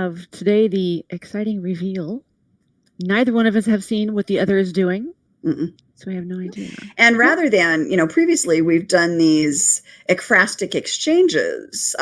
Of today, the exciting reveal. Neither one of us have seen what the other is doing, Mm-mm. so we have no idea. And rather than, previously we've done these ekphrastic exchanges.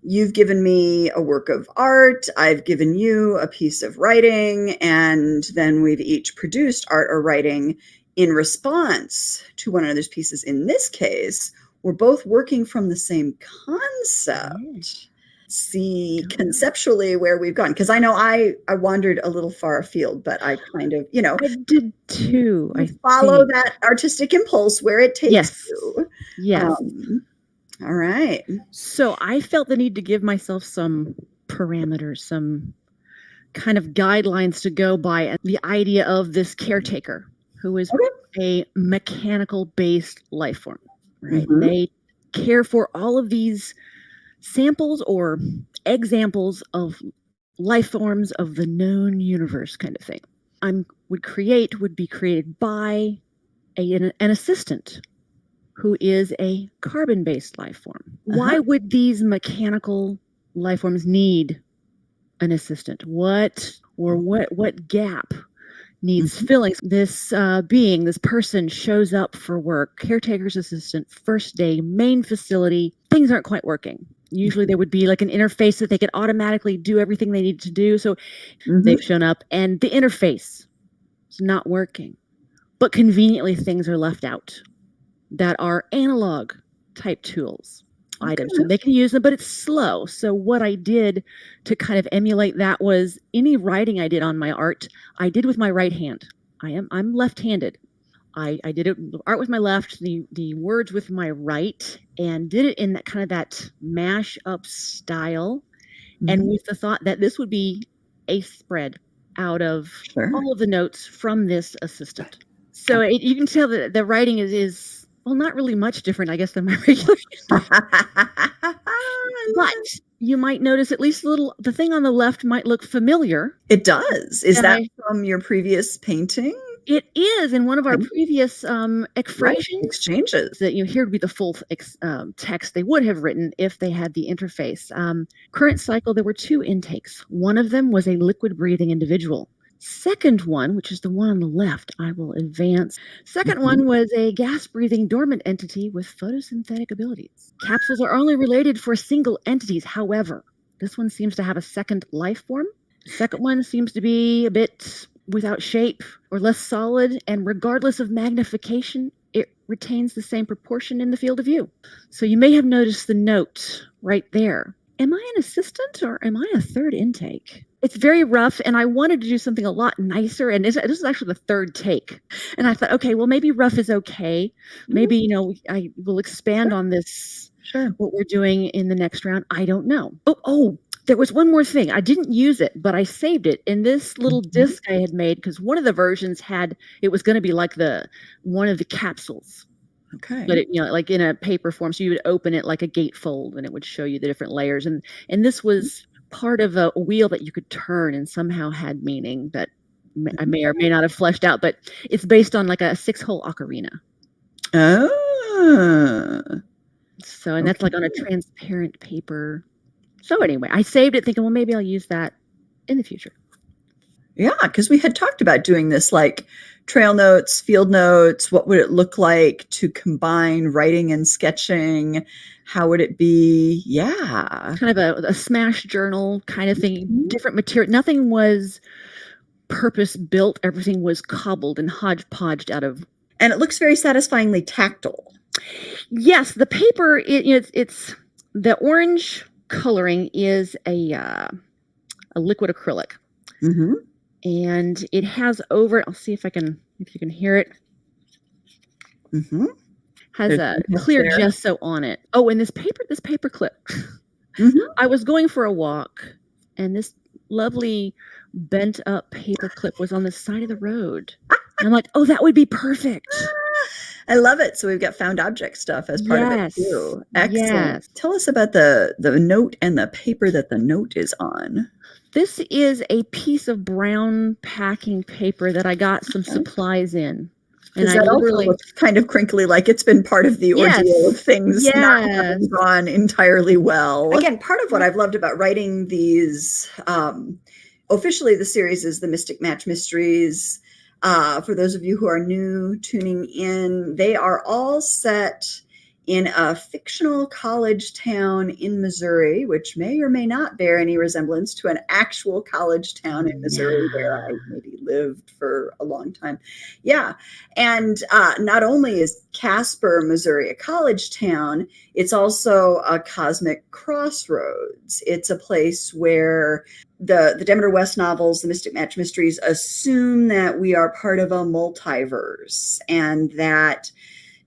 You've given me a work of art, I've given you a piece of writing, and then we've each produced art or writing in response to one another's pieces. In this case, we're both working from the same concept. See conceptually where we've gone, because I know I wandered a little far afield, but I kind of, I did too. I follow think. that artistic impulse where it takes Yes. you. Yes. All right. So I felt the need to give myself some parameters, some kind of guidelines to go by. And the idea of this caretaker who is a mechanical based life form, right? Mhm. They care for all of these samples or examples of life forms of the known universe, kind of thing. Would be created by an assistant who is a carbon-based life form. Why would these mechanical life forms need an assistant? What gap needs filling? This being, this person shows up for work, caretaker's assistant, first day, main facility. Things aren't quite working. Usually there would be like an interface that they could automatically do everything they need to do. So they've shown up and the interface is not working. But conveniently things are left out that are analog type tools, items. And they can use them, but it's slow. So what I did to kind of emulate that was any writing I did on my art, I did with my right hand. I'm left-handed. I did it art with my left, the words with my right, and did it in that kind of that mash up style, and with the thought that this would be a spread out of all of the notes from this assistant. So you can tell that the writing is well, not really much different, I guess, than my regular. But you might notice at least the thing on the left might look familiar. It does. Is that from your previous painting? It is in one of our previous exchanges. That here would be the full text they would have written if they had the interface. Current cycle, there were 2 intakes. One of them was a liquid breathing individual. Second one, which is the one on the left, I will advance. Second one was a gas-breathing dormant entity with photosynthetic abilities. Capsules are only related for single entities. However, this one seems to have a second life form. The second one seems to be a bit without shape or less solid, and regardless of magnification, it retains the same proportion in the field of view. So you may have noticed the note right there. Am I an assistant or am I a third intake? It's very rough, and I wanted to do something a lot nicer, and this is actually the third take. And I thought, okay, well, maybe rough is okay. Maybe, I will expand on this, what we're doing in the next round. I don't know. Oh, there was one more thing. I didn't use it, but I saved it in this little disc I had made, because one of the versions it was going to be like one of the capsules. Okay. But it, like in a paper form, so you would open it like a gatefold, and it would show you the different layers. And this was part of a wheel that you could turn, and somehow had meaning that I may or may not have fleshed out. But it's based on like a 6-hole ocarina. Oh. So, and that's like on a transparent paper. So anyway, I saved it thinking, well, maybe I'll use that in the future. Yeah, because we had talked about doing this like trail notes, field notes. What would it look like to combine writing and sketching? How would it be? Yeah. Kind of a smash journal kind of thing, different material. Nothing was purpose built. Everything was cobbled and hodgepodged out of. And it looks very satisfyingly tactile. Yes, the paper, it's the orange coloring is a liquid acrylic. And it has over it, I'll see if you can hear it. Has a clear gesso on it. Oh, and this paper clip. I was going for a walk, and this lovely bent up paper clip was on the side of the road. And I'm like, oh, that would be perfect. I love it. So we've got found object stuff as part of it too. Excellent. Tell us about the note and the paper that the note is on. This is a piece of brown packing paper that I got some supplies in. And Because I that also literally looks kind of crinkly, like it's been part of the ordeal of Yes. things not Yes. having gone entirely well. Again, part of what Yep. I've loved about writing these, officially the series is the Mystic Match Mysteries. For those of you who are new tuning in, they are all set in a fictional college town in Missouri, which may or may not bear any resemblance to an actual college town in Missouri where I maybe lived for a long time. Yeah. And not only is Casper, Missouri, a college town, it's also a cosmic crossroads. It's a place where the Demeter West novels, the Mystic Match Mysteries, assume that we are part of a multiverse and that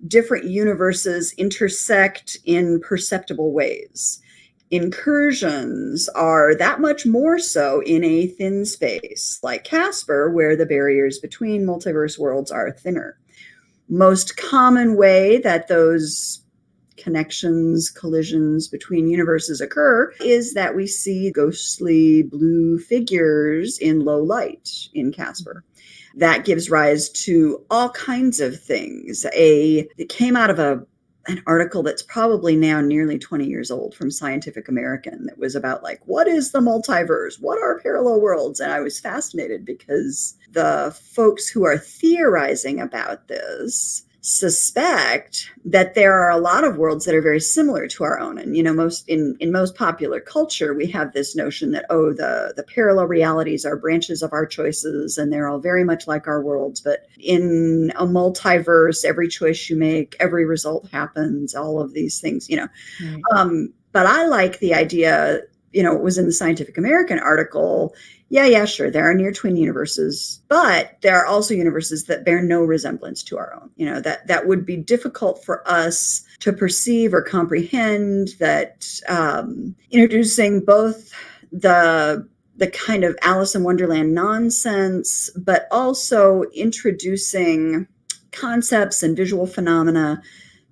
different universes intersect in perceptible ways. Incursions are that much more so in a thin space, like Casper, where the barriers between multiverse worlds are thinner. Most common way that those connections, collisions between universes occur is that we see ghostly blue figures in low light in Casper. That gives rise to all kinds of things. It came out of an article that's probably now nearly 20 years old from Scientific American that was about like, what is the multiverse? What are parallel worlds? And I was fascinated because the folks who are theorizing about this suspect that there are a lot of worlds that are very similar to our own. And, most in most popular culture, we have this notion that, the parallel realities are branches of our choices and they're all very much like our worlds. But in a multiverse, every choice you make, every result happens, all of these things, Right. But I like the idea, it was in the Scientific American article. Yeah, sure. There are near twin universes, but there are also universes that bear no resemblance to our own. That would be difficult for us to perceive or comprehend. That introducing both the kind of Alice in Wonderland nonsense, but also introducing concepts and visual phenomena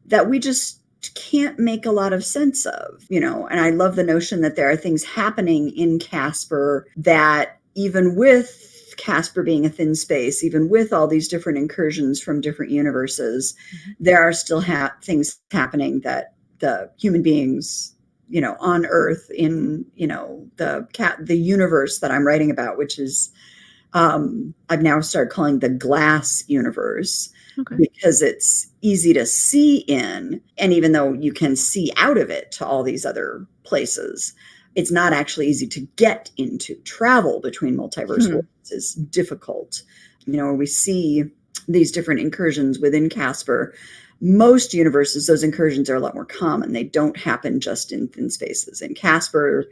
that we just can't make a lot of sense of, and I love the notion that there are things happening in Casper that even with Casper being a thin space, even with all these different incursions from different universes, there are still things happening that the human beings, on Earth in, the universe that I'm writing about, which is, I've now started calling the glass universe. Okay. Because it's easy to see in, and even though you can see out of it to all these other places, it's not actually easy to get into. Travel between multiverse worlds is difficult. We see these different incursions within Casper. Most universes, those incursions are a lot more common. They don't happen just in thin spaces. In Casper,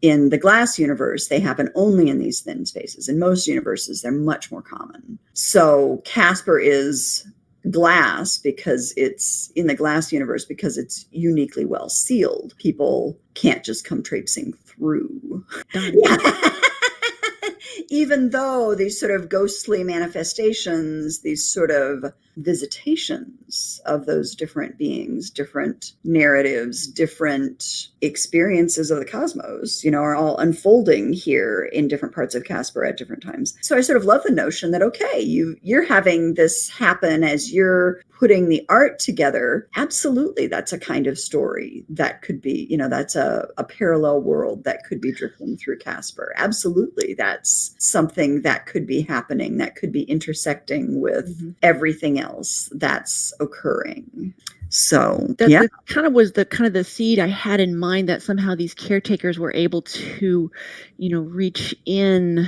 in the glass universe, they happen only in these thin spaces. In most universes, they're much more common. So Casper is glass because it's in the glass universe because it's uniquely well sealed. People can't just come traipsing through. Even though these sort of ghostly manifestations, these sort of visitations of those different beings, different narratives, different experiences of the cosmos, are all unfolding here in different parts of Casper at different times. So I sort of love the notion that, okay, you're having this happen as you're putting the art together. Absolutely, that's a kind of story that could be, that's a parallel world that could be drifting through Casper. Absolutely, that's something that could be happening, that could be intersecting with everything else that's occurring. So that kind of was the seed I had in mind, that somehow these caretakers were able to, reach in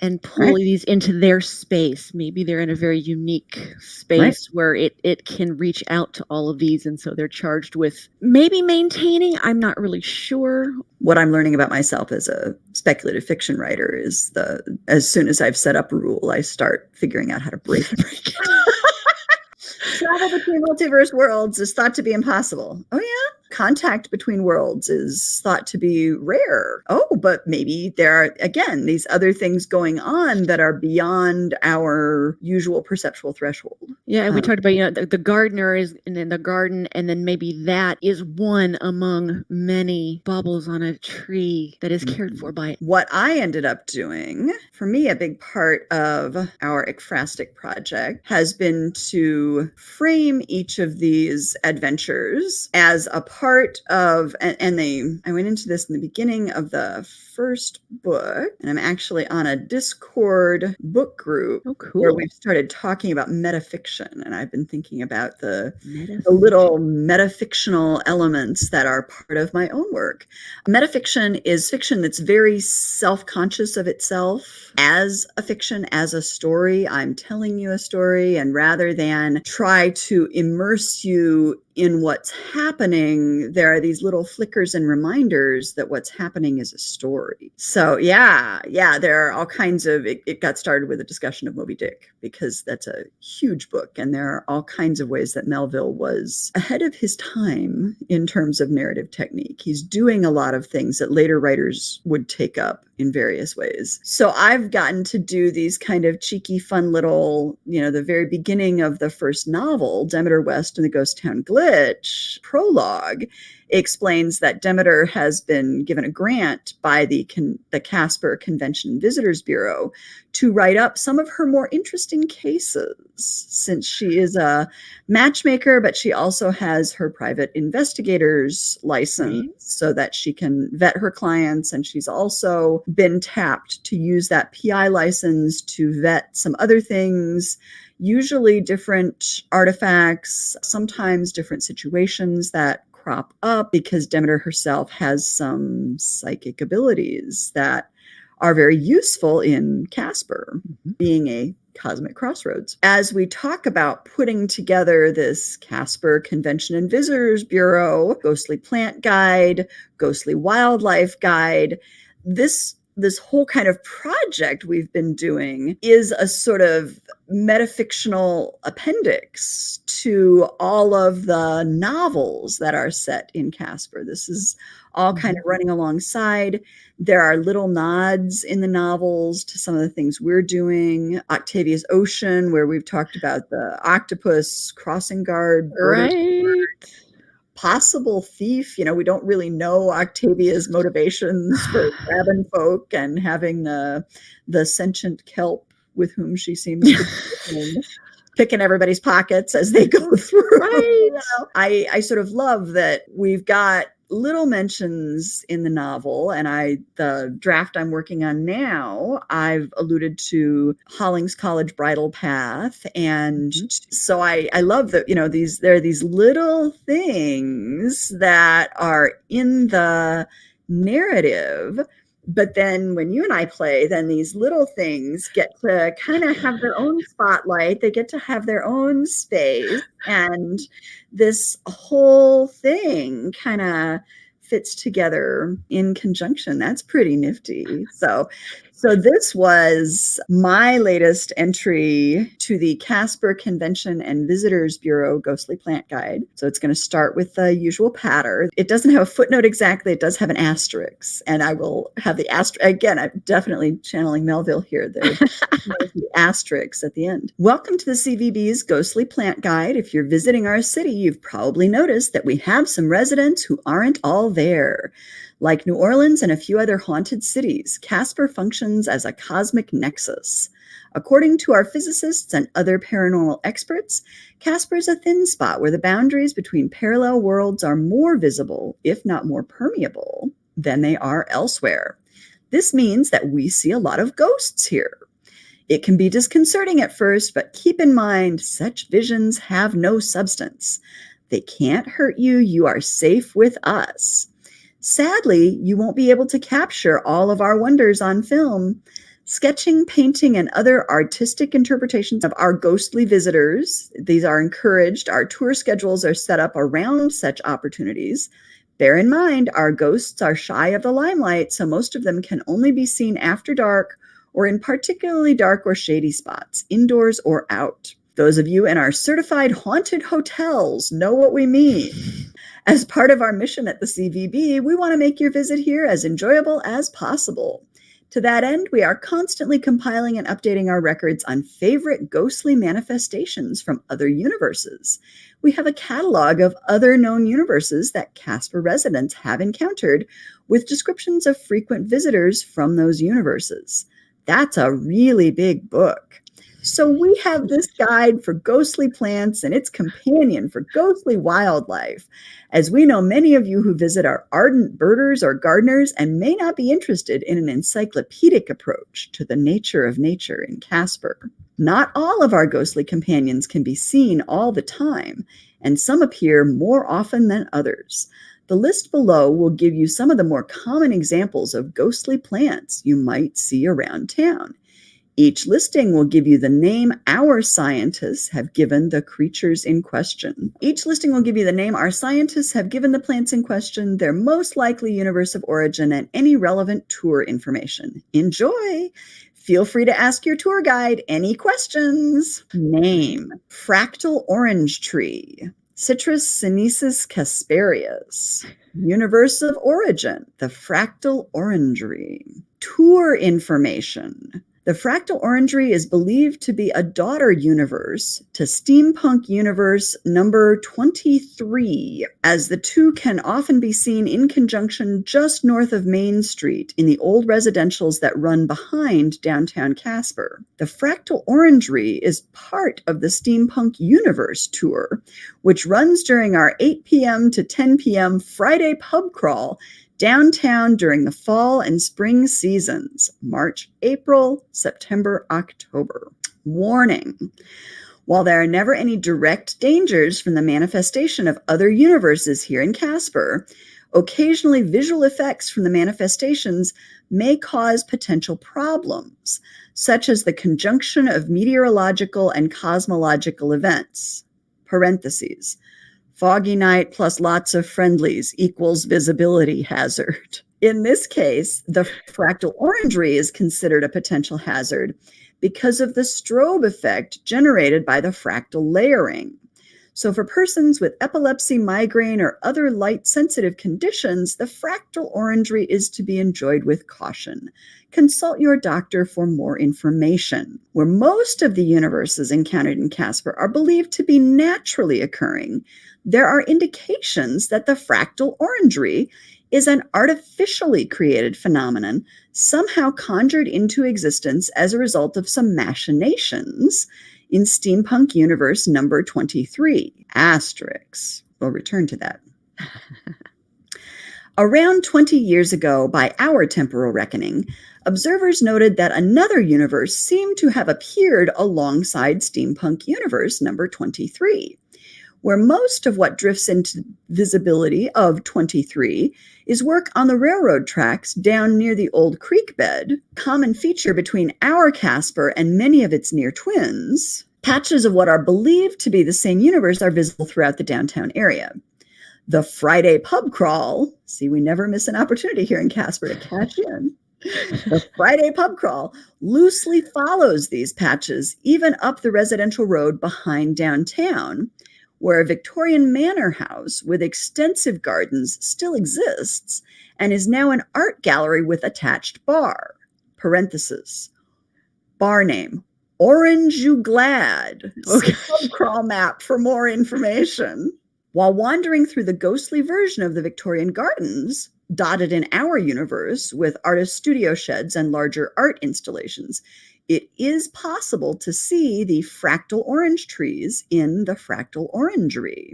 and pull these into their space. Maybe they're in a very unique space where it can reach out to all of these. And so they're charged with maybe maintaining. I'm not really sure. What I'm learning about myself as a speculative fiction writer is as soon as I've set up a rule, I start figuring out how to break it. Travel between multiverse worlds is thought to be impossible. Oh, yeah? contact between worlds is thought to be rare. Oh, but maybe there are, again, these other things going on that are beyond our usual perceptual threshold. Yeah, and we talked about, the gardener is in the garden, and then maybe that is one among many baubles on a tree that is cared for by it. What I ended up doing, for me, a big part of our Ekphrastic project has been to frame each of these adventures as a part of, I went into this in the beginning of the first book, and I'm actually on a Discord book group where we've started talking about metafiction, and I've been thinking about the little metafictional elements that are part of my own work. Metafiction is fiction that's very self-conscious of itself as a fiction, as a story. I'm telling you a story, and rather than try to immerse you in what's happening, there are these little flickers and reminders that what's happening is a story. So yeah, there are all kinds of, it got started with a discussion of Moby Dick, because that's a huge book, and there are all kinds of ways that Melville was ahead of his time in terms of narrative technique. He's doing a lot of things that later writers would take up in various ways. So I've gotten to do these kind of cheeky, fun little, the very beginning of the first novel, Demeter West and the Ghost Town Glitch prologue, explains that Demeter has been given a grant by the Casper Convention Visitors Bureau to write up some of her more interesting cases, since she is a matchmaker, but she also has her private investigator's license so that she can vet her clients. And she's also been tapped to use that PI license to vet some other things, usually different artifacts, sometimes different situations that crop up, because Demeter herself has some psychic abilities that are very useful in Casper, being a cosmic crossroads. As we talk about putting together this Casper Convention and Visitors Bureau Ghostly Plant Guide, Ghostly Wildlife Guide, this whole kind of project we've been doing is a sort of metafictional appendix to all of the novels that are set in Casper. This is all kind of running alongside. There are little nods in the novels to some of the things we're doing. Octavia's Ocean, where we've talked about the octopus crossing guard. Right. Possible thief. We don't really know Octavia's motivations for grabbing folk and having the sentient kelp with whom she seems to be picking everybody's pockets as they go through. Right. I sort of love that we've got little mentions in the novel, and the draft I'm working on now, I've alluded to Hollings College Bridle Path, and so I love that there are these little things that are in the narrative. But then when you and I play, then these little things get to kind of have their own spotlight. They get to have their own space. And this whole thing kind of fits together in conjunction. That's pretty nifty. So this was my latest entry to the Casper Convention and Visitors Bureau Ghostly Plant Guide. So it's going to start with the usual patter. It doesn't have a footnote exactly. It does have an asterisk. And I will have the asterisk. Again, I'm definitely channeling Melville here. There's the asterisks at the end. Welcome to the CVB's Ghostly Plant Guide. If you're visiting our city, you've probably noticed that we have some residents who aren't all there. Like New Orleans and a few other haunted cities, Casper functions as a cosmic nexus. According to our physicists and other paranormal experts, Casper is a thin spot where the boundaries between parallel worlds are more visible, if not more permeable, than they are elsewhere. This means that we see a lot of ghosts here. It can be disconcerting at first, but keep in mind, such visions have no substance. They can't hurt you. You are safe with us. Sadly, you won't be able to capture all of our wonders on film. Sketching, painting, and other artistic interpretations of our ghostly visitors, these are encouraged. Our tour schedules are set up around such opportunities. Bear in mind, our ghosts are shy of the limelight, so most of them can only be seen after dark or in particularly dark or shady spots, indoors or out. Those of you in our certified haunted hotels know what we mean. As part of our mission at the CVB, we want to make your visit here as enjoyable as possible. To that end, we are constantly compiling and updating our records on favorite ghostly manifestations from other universes. We have a catalog of other known universes that Casper residents have encountered, with descriptions of frequent visitors from those universes. That's a really big book. So we have this guide for ghostly plants and its companion for ghostly wildlife. As we know, many of you who visit are ardent birders or gardeners and may not be interested in an encyclopedic approach to the nature of nature in Casper. Not all of our ghostly companions can be seen all the time, and some appear more often than others. The list below will give you some of the more common examples of ghostly plants you might see around town. Each listing will give you the name our scientists have given the creatures in question. Each listing will give you the name our scientists have given the plants in question, their most likely universe of origin, and any relevant tour information. Enjoy! Feel free to ask your tour guide any questions. Name: fractal orange tree, Citrus sinensis casparius. Universe of origin: the fractal orangery. Tour information: the fractal orangery is believed to be a daughter universe to steampunk universe number 23, as the two can often be seen in conjunction just north of Main Street in the old residentials that run behind downtown Casper. The fractal orangery is part of the Steampunk Universe tour, which runs during our 8 p.m. to 10 p.m. Friday pub crawl downtown during the fall and spring seasons, March, April, September, October. Warning: while there are never any direct dangers from the manifestation of other universes here in Casper, occasionally visual effects from the manifestations may cause potential problems, such as the conjunction of meteorological and cosmological events. Parentheses. Foggy night plus lots of friendlies equals visibility hazard. In this case, the fractal orangery is considered a potential hazard because of the strobe effect generated by the fractal layering. So for persons with epilepsy, migraine, or other light-sensitive conditions, the fractal orangery is to be enjoyed with caution. Consult your doctor for more information. Where most of the universes encountered in Casper are believed to be naturally occurring, there are indications that the fractal orangery is an artificially created phenomenon, somehow conjured into existence as a result of some machinations in Steampunk Universe number 23, asterisk. We'll return to that. Around 20 years ago, by our temporal reckoning, observers noted that another universe seemed to have appeared alongside Steampunk Universe number 23. Where most of what drifts into visibility of 23 is work on the railroad tracks down near the old creek bed, common feature between our Casper and many of its near twins. Patches of what are believed to be the same universe are visible throughout the downtown area. The Friday pub crawl, see, we never miss an opportunity here in Casper to catch in. The Friday pub crawl loosely follows these patches, even up the residential road behind downtown, where a Victorian manor house with extensive gardens still exists and is now an art gallery with attached bar. Parenthesis. Bar name: Orange You Glad. See pub crawl map for more information. While wandering through the ghostly version of the Victorian gardens, dotted in our universe with artist studio sheds and larger art installations, it is possible to see the fractal orange trees in the fractal orangery.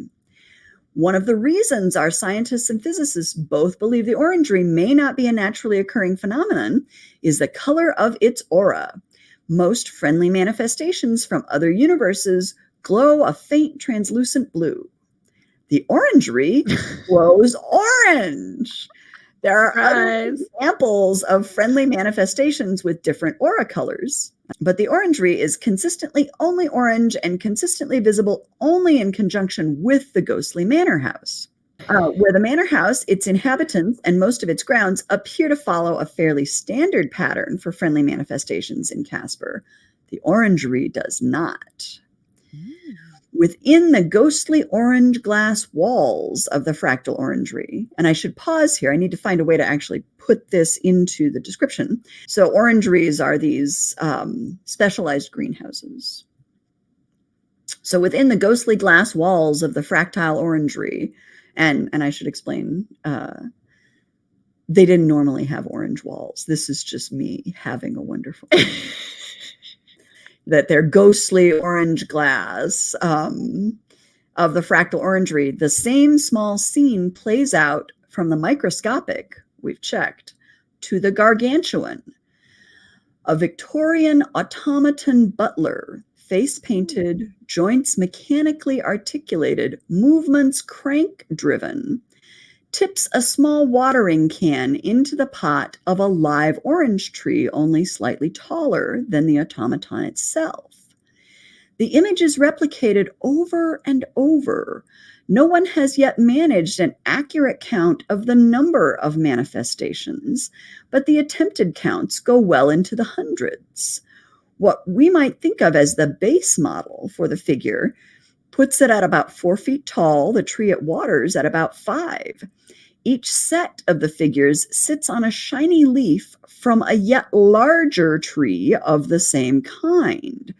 One of the reasons our scientists and physicists both believe the orangery may not be a naturally occurring phenomenon is the color of its aura. Most friendly manifestations from other universes glow a faint translucent blue. The orangery glows orange. There are other examples of friendly manifestations with different aura colors, but the orangery is consistently only orange and consistently visible only in conjunction with the ghostly manor house. Where the manor house, its inhabitants, and most of its grounds appear to follow a fairly standard pattern for friendly manifestations in Casper, the orangery does not. Within the ghostly orange glass walls of the fractal orangery, and I should pause here, I need to find a way to actually put this into the description. So orangeries are these specialized greenhouses. So within the ghostly glass walls of the fractile orangery, and I should explain, they didn't normally have orange walls. This is just me having a wonderful that they're ghostly orange glass of the fractal orangery. The same small scene plays out from the microscopic, we've checked, to the gargantuan. A Victorian automaton butler, face painted, joints mechanically articulated, movements crank driven, tips a small watering can into the pot of a live orange tree only slightly taller than the automaton itself. The image is replicated over and over. No one has yet managed an accurate count of the number of manifestations, but the attempted counts go well into the hundreds. What we might think of as the base model for the figure puts it at about 4 feet tall, the tree it waters at about 5. Each set of the figures sits on a shiny leaf from a yet larger tree of the same kind.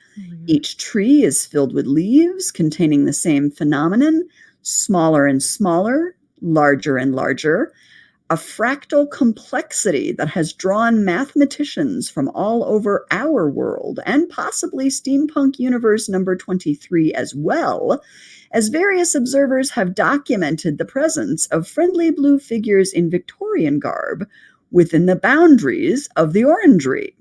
Each tree is filled with leaves containing the same phenomenon, smaller and smaller, larger and larger, a fractal complexity that has drawn mathematicians from all over our world and possibly steampunk universe number 23 as well, as various observers have documented the presence of friendly blue figures in Victorian garb within the boundaries of the orangery.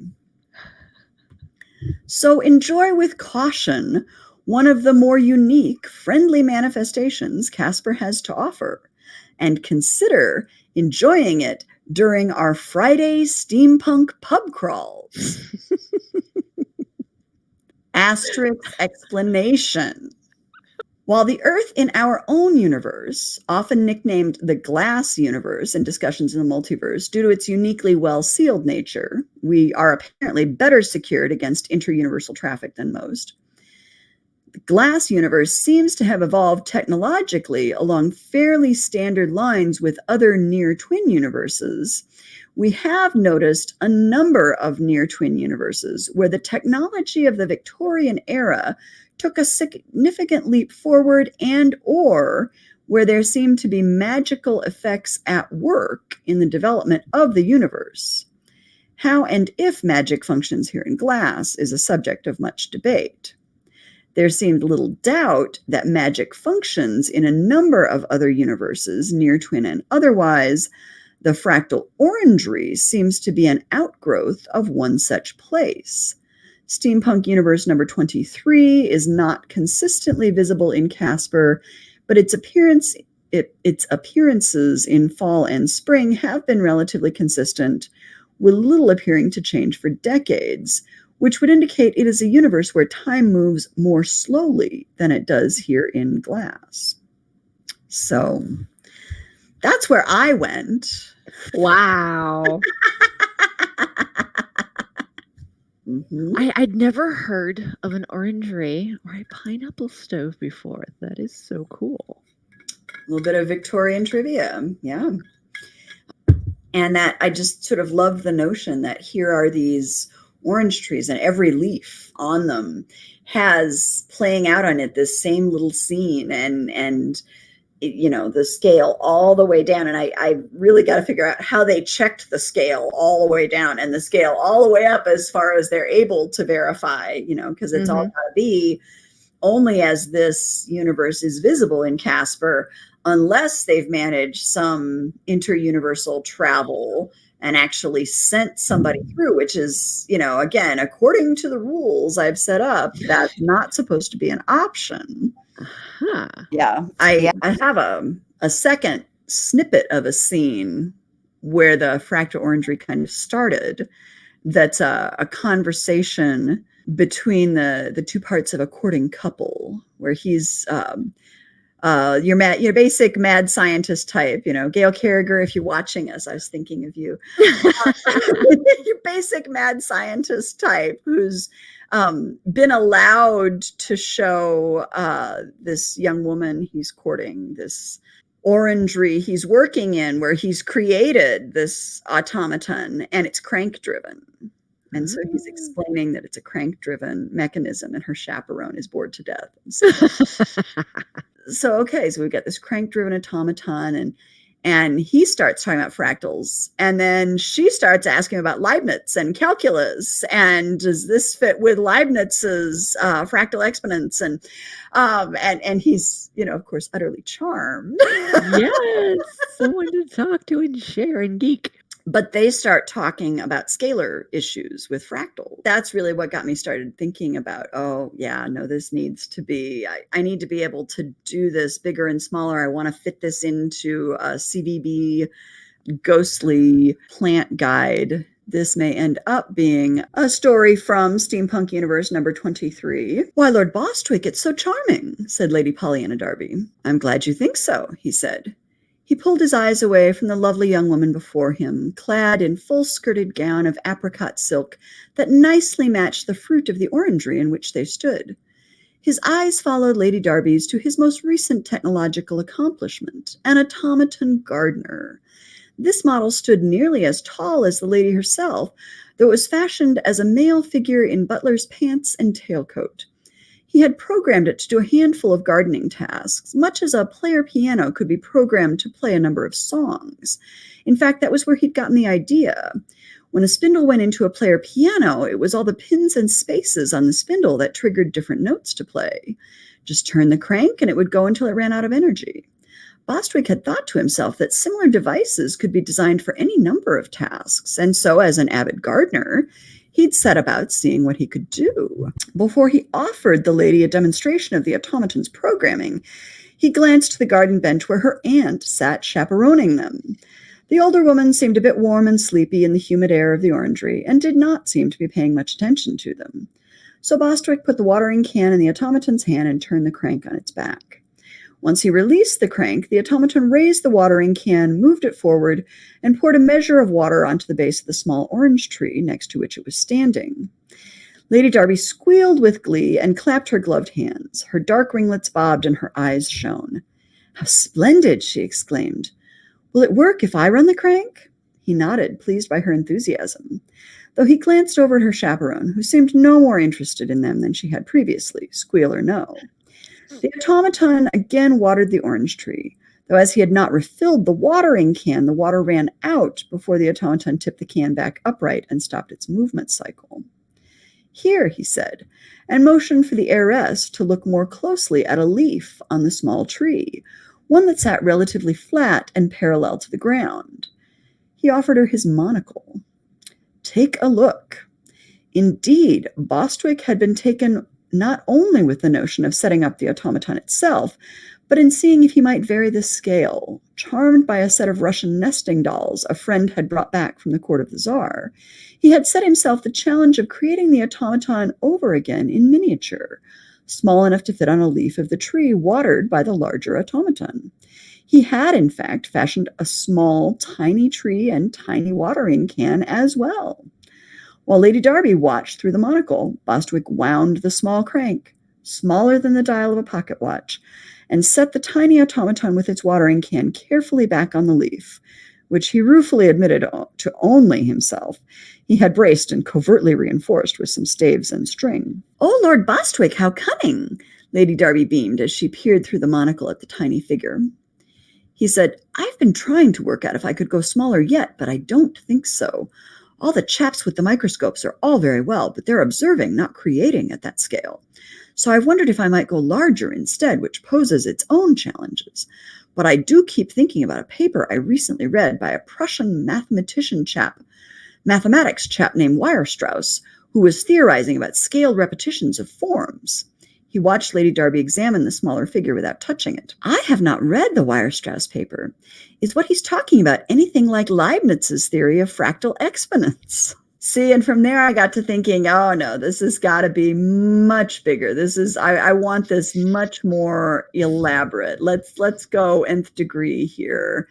So enjoy with caution one of the more unique, friendly manifestations Casper has to offer, and consider enjoying it during our Friday steampunk pub crawls. Asterisk explanation. While the Earth in our own universe, often nicknamed the glass universe in discussions in the multiverse, due to its uniquely well-sealed nature, we are apparently better secured against interuniversal traffic than most. The glass universe seems to have evolved technologically along fairly standard lines with other near-twin universes. We have noticed a number of near-twin universes where the technology of the Victorian era took a significant leap forward, and or where there seemed to be magical effects at work in the development of the universe. How and if magic functions here in glass is a subject of much debate. There seemed little doubt that magic functions in a number of other universes, near twin and otherwise. The fractal orangery seems to be an outgrowth of one such place. Steampunk universe number 23 is not consistently visible in Casper, but its appearances in fall and spring have been relatively consistent, with little appearing to change for decades, which would indicate it is a universe where time moves more slowly than it does here in glass. So that's where I went. Wow. Mm-hmm. I'd never heard of an orangery or a pineapple stove before. That is so cool. A little bit of Victorian trivia, yeah. And that I just sort of love the notion that here are these orange trees and every leaf on them has playing out on it this same little scene, and you know, the scale all the way down. And I really got to figure out how they checked the scale all the way down and the scale all the way up as far as they're able to verify, you know, because it's all got to be only as this universe is visible in Casper, unless they've managed some interuniversal travel and actually sent somebody through, which is, you know, again, according to the rules I've set up, that's not supposed to be an option. Huh. Yeah, I have a second snippet of a scene where the fractal orangery kind of started. That's a conversation between the two parts of a courting couple, where he's your basic mad scientist type, Gail Carriger, if you're watching us, I was thinking of you. Your basic mad scientist type who's been allowed to show this young woman he's courting, this orangery he's working in, where he's created this automaton and it's crank driven. And so he's explaining that it's a crank driven mechanism and her chaperone is bored to death. So we've got this crank driven automaton and he starts talking about fractals, and then she starts asking about Leibniz and calculus, and does this fit with Leibniz's fractal exponents? And he's, of course, utterly charmed. Yes, someone to talk to and share and geek. But they start talking about scalar issues with fractals. That's really what got me started thinking about, this needs to be, I need to be able to do this bigger and smaller. I want to fit this into a CVB ghostly plant guide. This may end up being a story from Steampunk Universe number 23. Why, Lord Bostwick, it's so charming, said Lady Pollyanna Darby. I'm glad you think so, he said. He pulled his eyes away from the lovely young woman before him, clad in full-skirted gown of apricot silk that nicely matched the fruit of the orangery in which they stood. His eyes followed Lady Darby's to his most recent technological accomplishment, an automaton gardener. This model stood nearly as tall as the lady herself, though it was fashioned as a male figure in butler's pants and tailcoat. He had programmed it to do a handful of gardening tasks, much as a player piano could be programmed to play a number of songs. In fact, that was where he'd gotten the idea. When a spindle went into a player piano, it was all the pins and spaces on the spindle that triggered different notes to play. Just turn the crank and it would go until it ran out of energy. Bostwick had thought to himself that similar devices could be designed for any number of tasks, and so as an avid gardener, he'd set about seeing what he could do. Before he offered the lady a demonstration of the automaton's programming, he glanced to the garden bench where her aunt sat chaperoning them. The older woman seemed a bit warm and sleepy in the humid air of the orangery and did not seem to be paying much attention to them. So Bostwick put the watering can in the automaton's hand and turned the crank on its back. Once he released the crank, the automaton raised the watering can, moved it forward, and poured a measure of water onto the base of the small orange tree next to which it was standing. Lady Darby squealed with glee and clapped her gloved hands. Her dark ringlets bobbed and her eyes shone. "How splendid!" she exclaimed. "Will it work if I run the crank?" He nodded, pleased by her enthusiasm, though he glanced over at her chaperone, who seemed no more interested in them than she had previously, squeal or no. The automaton again watered the orange tree, though as he had not refilled the watering can, the water ran out before the automaton tipped the can back upright and stopped its movement cycle. "Here," he said, and motioned for the heiress to look more closely at a leaf on the small tree, one that sat relatively flat and parallel to the ground. He offered her his monocle. "Take a look." Indeed, Bostwick had been taken not only with the notion of setting up the automaton itself, but in seeing if he might vary the scale. Charmed by a set of Russian nesting dolls a friend had brought back from the court of the Tsar, he had set himself the challenge of creating the automaton over again in miniature, small enough to fit on a leaf of the tree watered by the larger automaton. He had, in fact, fashioned a small, tiny tree and tiny watering can as well. While Lady Darby watched through the monocle, Bostwick wound the small crank, smaller than the dial of a pocket watch, and set the tiny automaton with its watering can carefully back on the leaf, which he ruefully admitted to only himself he had braced and covertly reinforced with some staves and string. "Oh, Lord Bostwick, how cunning!" Lady Darby beamed as she peered through the monocle at the tiny figure. He said, "I've been trying to work out if I could go smaller yet, but I don't think so. All the chaps with the microscopes are all very well, but they're observing, not creating at that scale. So I've wondered if I might go larger instead, which poses its own challenges. But I do keep thinking about a paper I recently read by a Prussian mathematics chap named Weierstrass, who was theorizing about scaled repetitions of forms." He watched Lady Darby examine the smaller figure without touching it. "I have not read the Weierstrass paper. Is what he's talking about anything like Leibniz's theory of fractal exponents?" See, and from there I got to thinking, oh no, this has got to be much bigger. I want this much more elaborate. Let's go nth degree here.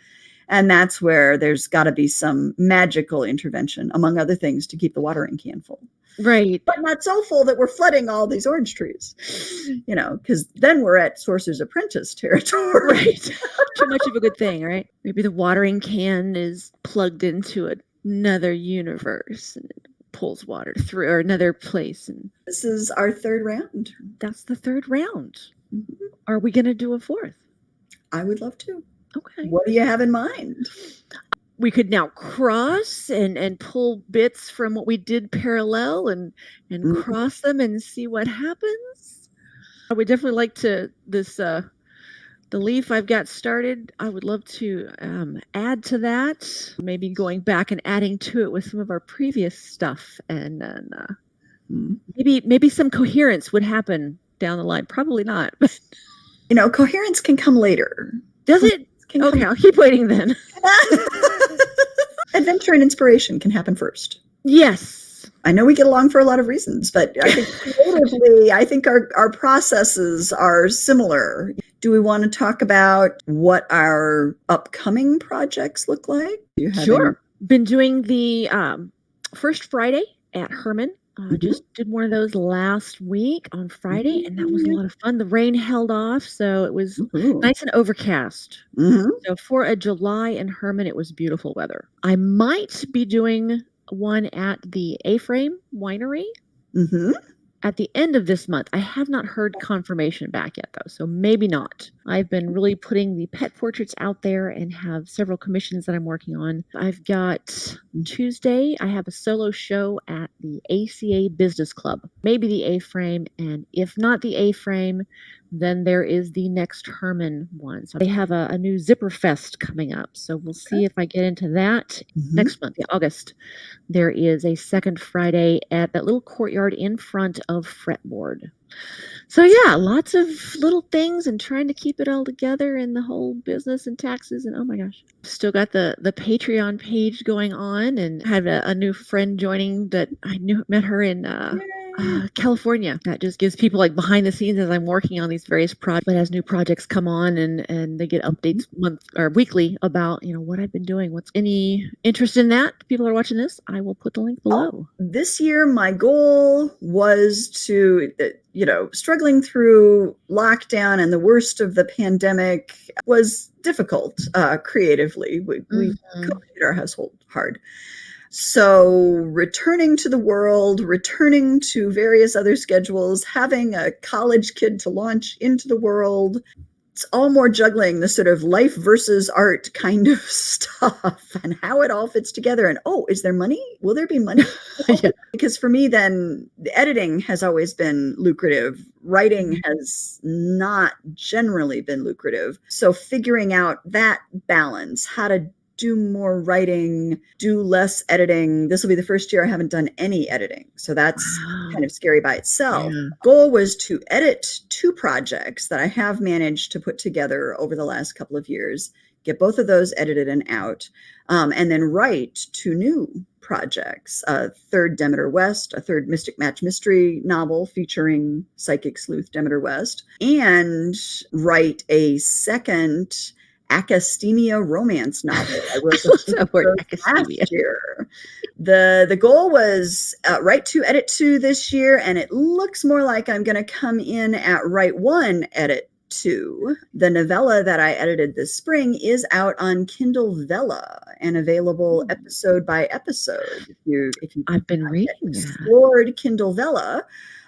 And that's where there's got to be some magical intervention, among other things, to keep the watering can full. Right. But not so full that we're flooding all these orange trees, because then we're at Sorcerer's Apprentice territory. Right. Too much of a good thing, right? Maybe the watering can is plugged into another universe and it pulls water through, or another place. And this is our third round. That's the third round. Mm-hmm. Are we going to do a fourth? I would love to. Okay. What do you have in mind? We could now cross and pull bits from what we did parallel and cross them and see what happens. I would definitely like to the leaf I've got started. I would love to add to that. Maybe going back and adding to it with some of our previous stuff, and then maybe some coherence would happen down the line. Probably not. Coherence can come later. Does it? Okay, I'll keep waiting then. Adventure and inspiration can happen first. Yes. I know we get along for a lot of reasons, but I think creatively, I think our processes are similar. Do we want to talk about what our upcoming projects look like? Sure. Been doing the First Friday at Herman. Just did one of those last week on Friday, and that was a lot of fun. The rain held off, so it was nice and overcast. So for a July in Herman, it was beautiful weather. I might be doing one at the A-Frame Winery at the end of this month. I have not heard confirmation back yet, though, so maybe not. I've been really putting the pet portraits out there and have several commissions that I'm working on. I've got Tuesday, I have a solo show at the ACA Business Club, maybe the A-Frame, and if not the A-Frame, then there is the next Herman one. So they have a new Zipper Fest coming up, so we'll see if I get into that next month, August. There is a second Friday at that little courtyard in front of Fretboard. So yeah, lots of little things and trying to keep it all together and the whole business and taxes, and oh my gosh. Still got the Patreon page going on, and had a new friend joining that I met her in California. That just gives people like behind the scenes as I'm working on these various projects. But as new projects come on and they get updates weekly about what I've been doing. What's any interest in that? People are watching this. I will put the link below. This year, my goal was to struggling through lockdown and the worst of the pandemic was difficult creatively. We hit our household hard. So returning to the world, returning to various other schedules, having a college kid to launch into the world, it's all more juggling the sort of life versus art kind of stuff and how it all fits together. And is there money? Will there be money? Yeah. Because for me, then the editing has always been lucrative. Writing has not generally been lucrative. So figuring out that balance, how to do more writing, do less editing. This will be the first year I haven't done any editing. So that's kind of scary by itself. Yeah. Goal was to edit 2 projects that I have managed to put together over the last couple of years, get both of those edited and out, and then write 2 new projects, a third Demeter West, a third Mystic Match Mystery novel featuring psychic sleuth Demeter West, and write a second academia romance novel. I wrote last year. The goal was write 2, edit 2 this year, and it looks more like I'm going to come in at write 1, edit 2. The novella that I edited this spring is out on Kindle Vella and available episode by episode. If you I've been reading explored Kindle Vella,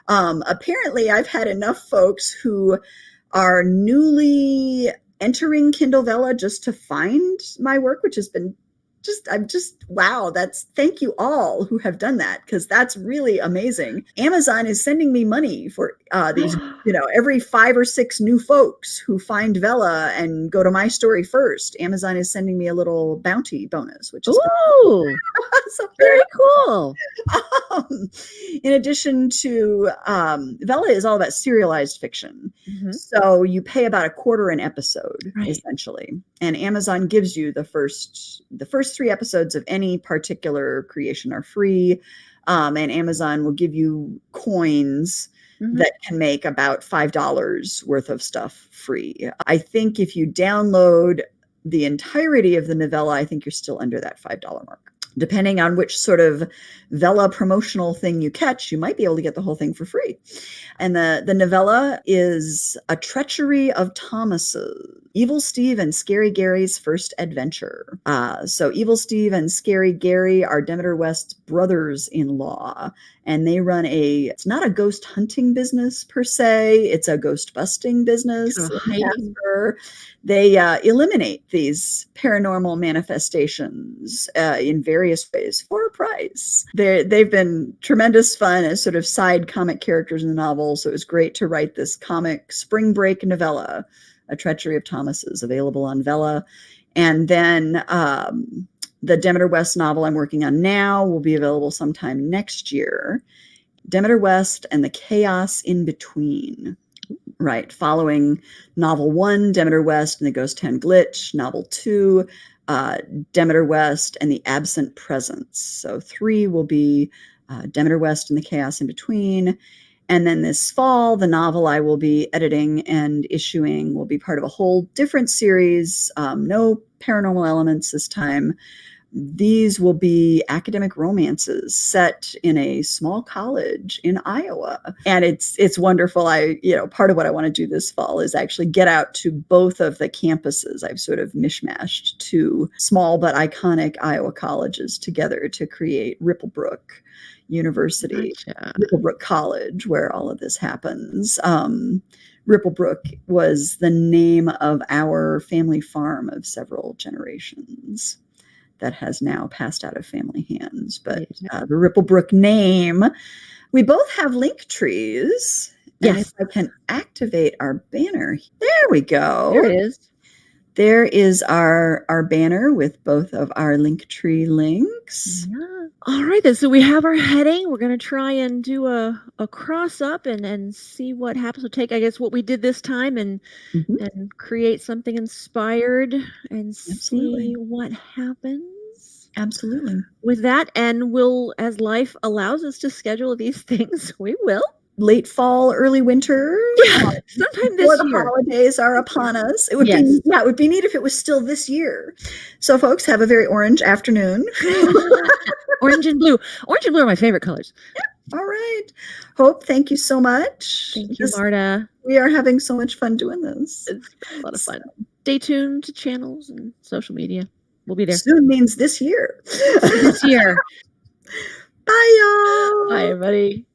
apparently I've had enough folks who are newly entering Kindle Vella just to find my work, which has been wow. Thank you all who have done that, because that's really amazing. Amazon is sending me money for these, every 5 or 6 new folks who find Vella and go to my story first. Amazon is sending me a little bounty bonus, which is so very cool. In addition to Vella is all about serialized fiction. So you pay about $0.25 an episode, essentially. And Amazon gives you the first 3 episodes of any particular creation are free, and Amazon will give you coins that can make about $5 worth of stuff free. I think if you download the entirety of the novella, I think you're still under that $5 mark. Depending on which sort of Vella promotional thing you catch, you might be able to get the whole thing for free. And the novella is A Treachery of Thomas's, Evil Steve and Scary Gary's First Adventure. So Evil Steve and Scary Gary are Demeter West's brothers-in-law, and they run it's not a ghost hunting business per se, it's a ghost busting business. They eliminate these paranormal manifestations in various ways for a price. They've been tremendous fun as sort of side comic characters in the novel, so it was great to write this comic spring break novella, A Treachery of Thomas's, available on Vella. And then the Demeter West novel I'm working on now will be available sometime next year, Demeter West and the Chaos in Between. Right, following novel 1, Demeter West and the Ghost Town Glitch, novel 2, Demeter West and the Absent Presence. So 3 will be Demeter West and the Chaos in Between. And then this fall, the novel I will be editing and issuing will be part of a whole different series. No paranormal elements this time. These will be academic romances set in a small college in Iowa. And it's wonderful. Part of what I want to do this fall is actually get out to both of the campuses. I've sort of mishmashed 2 small but iconic Iowa colleges together to create Ripplebrook University, Ripplebrook College, where all of this happens. Ripplebrook was the name of our family farm of several generations that has now passed out of family hands. But the Ripplebrook name, we both have link trees. Yes. And if I can activate our banner, there we go. There it is. There is our banner with both of our link tree links. Yeah. All right, then. So we have our heading. We're going to try and do a cross up and see what happens. We'll take, I guess, what we did this time and create something inspired and see what happens. Absolutely. With that, and we'll, as life allows us to schedule these things, we will. Late fall, early winter. Yeah, sometime this year. The year. Holidays are upon us. It would be it would be neat if it was still this year. So, folks, have a very orange afternoon. Orange and blue. Orange and blue are my favorite colors. Yeah. All right. Hope, thank you so much. Thank you, Marta. We are having so much fun doing this. It's a lot of fun. Stay tuned to channels and social media. We'll be there. Soon means this year. This year. Bye, y'all. Bye, everybody.